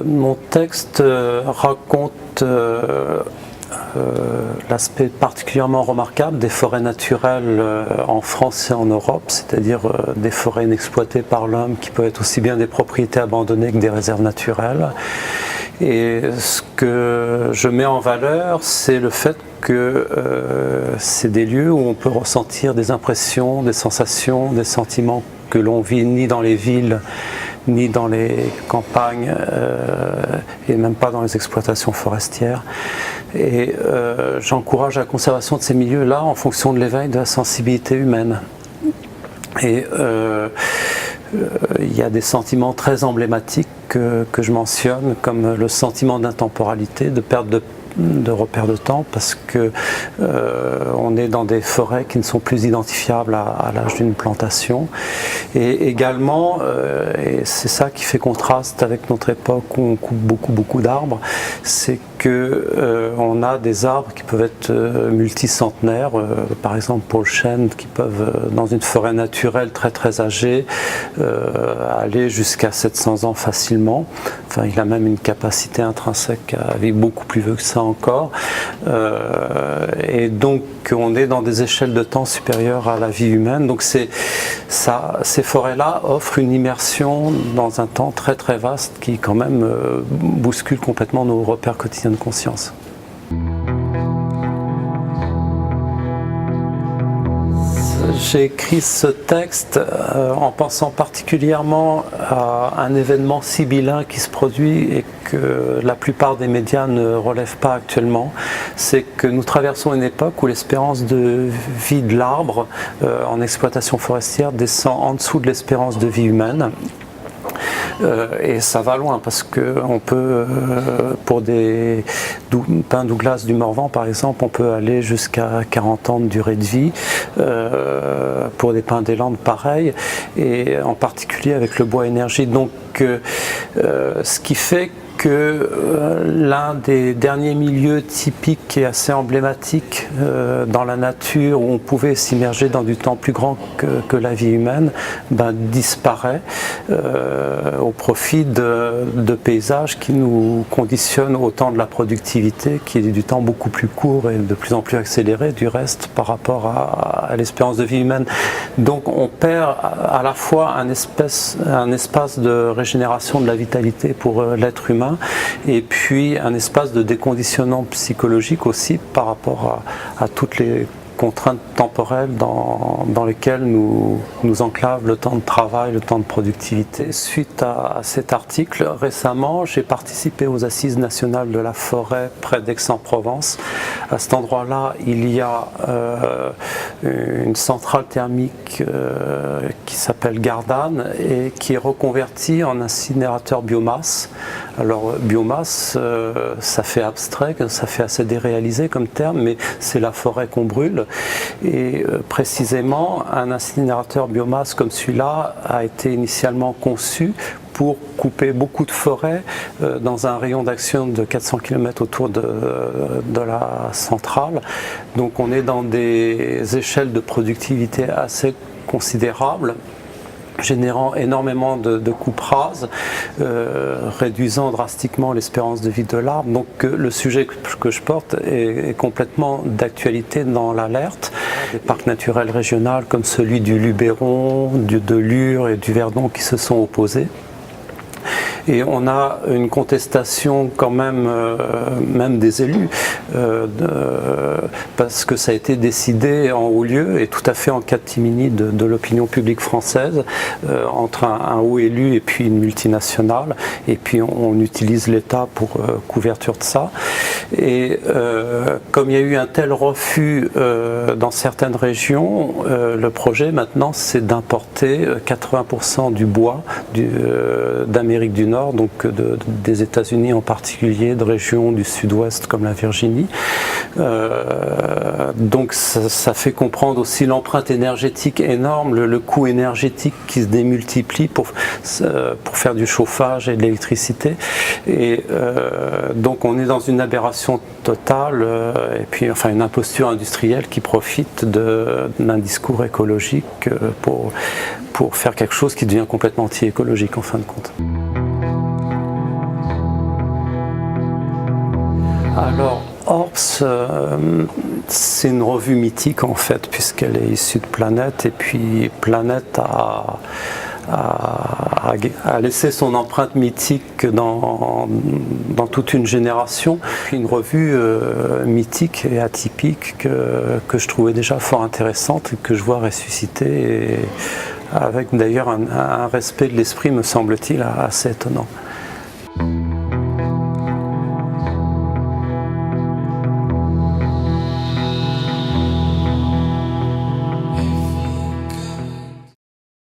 Mon texte raconte l'aspect particulièrement remarquable des forêts naturelles en France et en Europe, c'est-à-dire des forêts inexploitées par l'homme qui peuvent être aussi bien des propriétés abandonnées que des réserves naturelles. Et ce que je mets en valeur, c'est le fait que c'est des lieux où on peut ressentir des impressions, des sensations, des sentiments que l'on vit ni dans les villes, ni dans les campagnes, et même pas dans les exploitations forestières. Et j'encourage la conservation de ces milieux-là en fonction de l'éveil de la sensibilité humaine. Et il y a des sentiments très emblématiques que je mentionne, comme le sentiment d'intemporalité, de perte de repères de temps, parce que on est dans des forêts qui ne sont plus identifiables à l'âge d'une plantation. Et également, et c'est ça qui fait contraste avec notre époque où on coupe beaucoup d'arbres, c'est que on a des arbres qui peuvent être multicentenaires, par exemple pour le chêne, qui peuvent, dans une forêt naturelle très âgée, aller jusqu'à 700 ans facilement. Enfin, il a même une capacité intrinsèque à vivre beaucoup plus vieux que ça encore. Et donc, on est dans des échelles de temps supérieures à la vie humaine. Donc, ces forêts-là offrent une immersion dans un temps très vaste qui, quand même, bouscule complètement nos repères quotidiens de conscience. J'ai écrit ce texte en pensant particulièrement à un événement sibyllin qui se produit et que la plupart des médias ne relèvent pas actuellement. C'est que nous traversons une époque où l'espérance de vie de l'arbre en exploitation forestière descend en dessous de l'espérance de vie humaine. Et ça va loin parce qu'on peut, pour des pins Douglas du Morvan par exemple, on peut aller jusqu'à 40 ans de durée de vie, pour des pins des Landes pareil, et en particulier avec le bois énergie. Donc ce qui fait que l'un des derniers milieux typiques et assez emblématiques dans la nature où on pouvait s'immerger dans du temps plus grand que la vie humaine disparaît au profit de paysages qui nous conditionnent au temps de la productivité, qui est du temps beaucoup plus court et de plus en plus accéléré du reste par rapport à l'espérance de vie humaine. Donc on perd à la fois un espace de régénération de la vitalité pour l'être humain, et puis un espace de déconditionnement psychologique aussi par rapport à toutes les contraintes temporelles dans lesquelles nous enclave le temps de travail, le temps de productivité. Suite à cet article, récemment, j'ai participé aux Assises nationales de la forêt près d'Aix-en-Provence. À cet endroit-là, il y a une centrale thermique qui s'appelle Gardanne et qui est reconvertie en incinérateur biomasse. Alors biomasse, ça fait abstrait, ça fait assez déréalisé comme terme, mais c'est la forêt qu'on brûle. Et précisément, un incinérateur biomasse comme celui-là a été initialement conçu pour couper beaucoup de forêts dans un rayon d'action de 400 km autour de la centrale. Donc on est dans des échelles de productivité assez considérables, générant énormément de coupes rases, réduisant drastiquement l'espérance de vie de l'arbre. Donc le sujet que je porte est complètement d'actualité dans l'alerte. Des parcs naturels régionaux comme celui du Luberon, de Lure et du Verdon qui se sont opposés. Et on a une contestation quand même, même des élus, parce que ça a été décidé en haut lieu et tout à fait en catimini de l'opinion publique française, entre un haut élu et puis une multinationale, et puis on utilise l'État pour couverture de ça. Et comme il y a eu un tel refus dans certaines régions, le projet maintenant c'est d'importer 80% du bois d'Amérique du Nord, donc des États-Unis en particulier, de régions du sud-ouest comme la Virginie. Donc ça fait comprendre aussi l'empreinte énergétique énorme, le coût énergétique qui se démultiplie pour faire du chauffage et de l'électricité. Et donc on est dans une aberration totale, et puis enfin une imposture industrielle qui profite d'un discours écologique pour faire quelque chose qui devient complètement anti-écologique en fin de compte. Alors, Orps, c'est une revue mythique en fait, puisqu'elle est issue de Planète, et puis Planète a laissé son empreinte mythique dans toute une génération. Une revue mythique et atypique que je trouvais déjà fort intéressante et que je vois ressusciter, et avec d'ailleurs un respect de l'esprit, me semble-t-il, assez étonnant.